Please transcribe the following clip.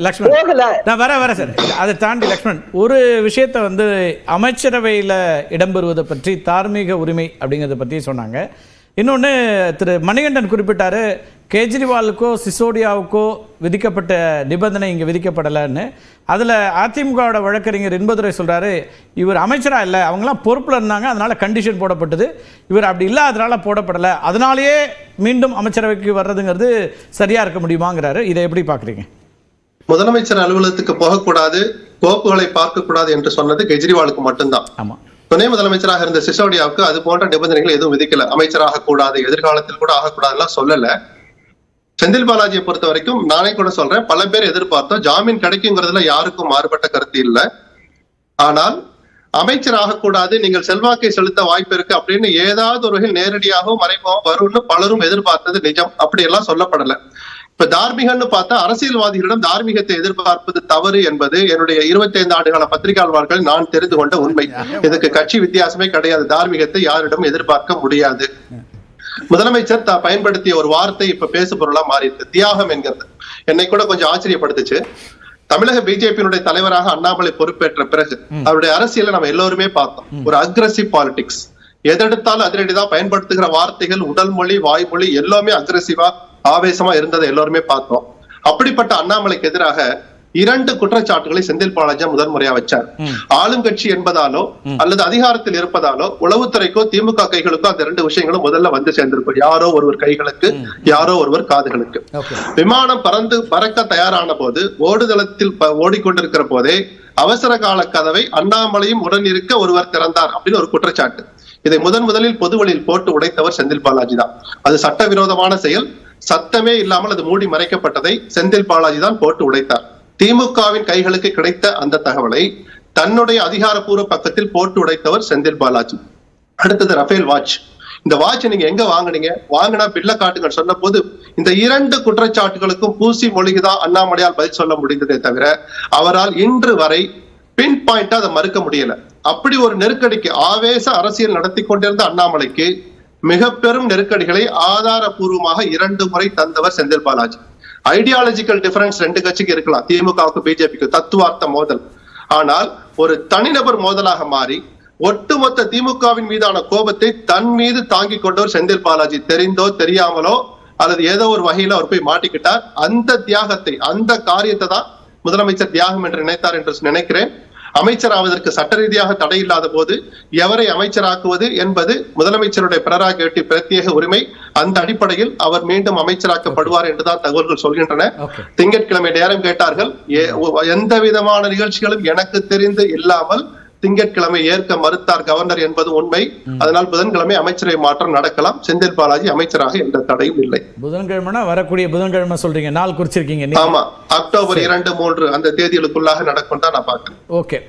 லக்ஷ்மண் நான் வர சார். அதை தாண்டி லக்ஷ்மண் ஒரு விஷயத்தை அமைச்சரவையில் இடம்பெறுவதை பற்றி தார்மீக உரிமை அப்படிங்கிறத பற்றி சொன்னாங்க. இன்னொன்று திரு மணிகண்டன் குறிப்பிட்டார், கேஜ்ரிவாலுக்கோ சிசோடியாவுக்கோ விதிக்கப்பட்ட நிபந்தனை இங்கே விதிக்கப்படலைன்னு. அதில் அதிமுகவோட வழக்கறிஞர் இன்பதுரை சொல்கிறாரு, இவர் அமைச்சராக இல்லை, அவங்களாம் பொறுப்பில் இருந்தாங்க, அதனால் கண்டிஷன் போடப்பட்டது, இவர் அப்படி இல்லை அதனால போடப்படலை, அதனாலேயே மீண்டும் அமைச்சரவைக்கு வர்றதுங்கிறது சரியாக இருக்க முடியுமாங்கிறாரு. இதை எப்படி பார்க்குறீங்க? முதலமைச்சர் அலுவலகத்துக்கு போகக்கூடாது, கோப்புகளை பார்க்கக்கூடாது என்று சொன்னது கெஜ்ரிவாலுக்கு மட்டும்தான். ஆமா, துணை முதலமைச்சராக இருந்த சிசோடியாவுக்கு அது போன்ற நிபந்தனைகள் எதுவும் விதிக்கல. அமைச்சராக கூடாது, எதிர்காலத்தில் கூட ஆகக்கூடாதுலாம் சொல்லல. செந்தில் பாலாஜியை பொறுத்த வரைக்கும் நானே கூட சொல்றேன், பல பேர் எதிர்பார்த்தோம், ஜாமீன் கிடைக்குங்கிறதுல யாருக்கும் மாறுபட்ட கருத்து இல்லை. ஆனால் அமைச்சர் ஆகக்கூடாது, நீங்கள் செல்வாக்கை செலுத்த வாய்ப்பு இருக்கு அப்படின்னு ஏதாவது ஒரு வகையில் நேரடியாகவும் மறைமுகமாக வரும்னு பலரும் எதிர்பார்த்தது நிஜம். அப்படி எல்லாம் சொல்லப்படல. இப்ப தார்மீகம்னு பார்த்தா அரசியல்வாதிகளிடம் தார்மீகத்தை எதிர்பார்ப்பது தவறு என்பது என்னுடைய 25 ஆண்டுகால பத்திரிகையாளர்கள் நான் தெரிந்து கொண்ட உண்மை. இதுக்கு கட்சி வித்தியாசமே கிடையாது. தார்மீகத்தை யாரிடம் எதிர்பார்க்க முடியாது. முதலமைச்சர் பயன்படுத்திய ஒரு வார்த்தை இப்ப பேசு பொருளா மாறி இருக்கு, தியாகம் என்கிறது. என்னை கூட கொஞ்சம் ஆச்சரியப்படுத்துச்சு. தமிழக பிஜேபியினுடைய தலைவராக அண்ணாமலை பொறுப்பேற்ற பிறகு அவருடைய அரசியலை நம்ம எல்லோருமே பார்த்தோம். ஒரு அக்ரெசிவ் பாலிடிக்ஸ், எதெடுத்தாலும் அதிரடிதான் பயன்படுத்துகிற வார்த்தைகள், உடல் மொழி, வாய்மொழி எல்லாமே அக்ரெசிவா ஆவேசமா இருந்ததை எல்லோருமே பார்த்தோம். அப்படிப்பட்ட அண்ணாமலைக்கு எதிராக 2 குற்றச்சாட்டுகளை செந்தில் பாலாஜி முதல் முறையா வச்சார். ஆளுங்கட்சி என்பதாலோ அல்லது அதிகாரத்தில் இருப்பதாலோ உளவுத்துறைக்கோ திமுக கைகளுக்கோ அந்த 2 விஷயங்களும் முதல்ல சேர்ந்திருக்கும். யாரோ ஒருவர் கைகளுக்கு, யாரோ ஒருவர் காதுகளுக்கு. விமானம் பறக்க தயாரான போது, ஓடுதளத்தில் ஓடிக்கொண்டிருக்கிற போதே அவசர கால கதவை அண்ணாமலையும் உடன் இருக்க ஒருவர் திறந்தார் அப்படின்னு ஒரு குற்றச்சாட்டு. இதை முதலில் பொதுவெளியில் போட்டு உடைத்தவர் செந்தில் பாலாஜி தான். அது சட்டவிரோதமான செயல். சத்தமே இல்லாமல் அது மூடி மறைக்கப்பட்டதை செந்தில் பாலாஜி தான் போட்டு உடைத்தார். திமுகவின் கைகளுக்கு கிடைத்த அந்த தகவலை தன்னுடைய அதிகாரப்பூர்வ பக்கத்தில் போட்டு உடைத்தவர் செந்தில் பாலாஜி. அடுத்தது ரஃபேல் வாட்ச். இந்த வாட்ச் நீங்க எங்க வாங்குனீங்க, வாங்கினா பில்ல காட்டுங்க சொன்ன போது இந்த 2 குற்றச்சாட்டுகளுக்கும் பூசி மொழிகுதான் அண்ணாமலையால் பதில் சொல்ல முடிந்ததே தவிர அவரால் இன்று வரை பின் பாயிண்டா அதை மறுக்க முடியல. அப்படி ஒரு நெருக்கடிக்கு ஆவேச அரசியல் நடத்தி கொண்டிருந்த அண்ணாமலைக்கு மிக பெரும் நெருக்கடிகளை ஆதாரபூர்வமாக 2 முறை தந்தவர் செந்தில் பாலாஜி. ஐடியாலஜிக்கல் டிஃபரன்ஸ் 2 கட்சிக்கு இருக்கலாம், திமுகவுக்கு பிஜேபிக்கு, தத்துவார்த்த மோதல். ஆனால் ஒரு தனிநபர் மோதலாக மாறி ஒட்டுமொத்த திமுகவின் மீதான கோபத்தை தன் மீது தாங்கி கொண்டவர் செந்தில் பாலாஜி. தெரிந்தோ தெரியாமலோ அல்லது ஏதோ ஒரு வகையில அவர் போய் மாட்டிக்கிட்டார். அந்த தியாகத்தை, அந்த காரியத்தை தான் முதலமைச்சர் தியாகம் என்று நினைத்தார் என்று நினைக்கிறேன். அமைச்சராவதற்கு சட்ட ரீதியாக தடை இல்லாத போது எவரை அமைச்சராக்குவது என்பது முதலமைச்சருடைய பிரராகேட்டிவ், பிரத்யேக உரிமை. அந்த அடிப்படையில் அவர் மீண்டும் அமைச்சராக்கப்படுவார் என்றுதான் தகவல்கள் சொல்கின்றன. திங்கட்கிழமை நேரம் கேட்டார்கள். எந்த விதமான நிகழ்ச்சிகளும் எனக்கு தெரிந்து இல்லாமல் திங்கட்கிழமை ஏற்க மறுத்தார் கவர்னர் என்பது உண்மை. அதனால் புதன்கிழமை அமைச்சரவை மாற்றம் நடக்கலாம். செந்தில் பாலாஜி அமைச்சராக எந்த தடையும் இல்லை. புதன்கிழமை வரக்கூடிய புதன்கிழமை சொல்றீங்க, நாள் குறிச்சிருக்கீங்க. ஆமா, அக்டோபர் 2, 3 அந்த தேதிகளுக்குள்ளாக நடக்கும் தான் நான் பார்க்கிறேன். ஓகே.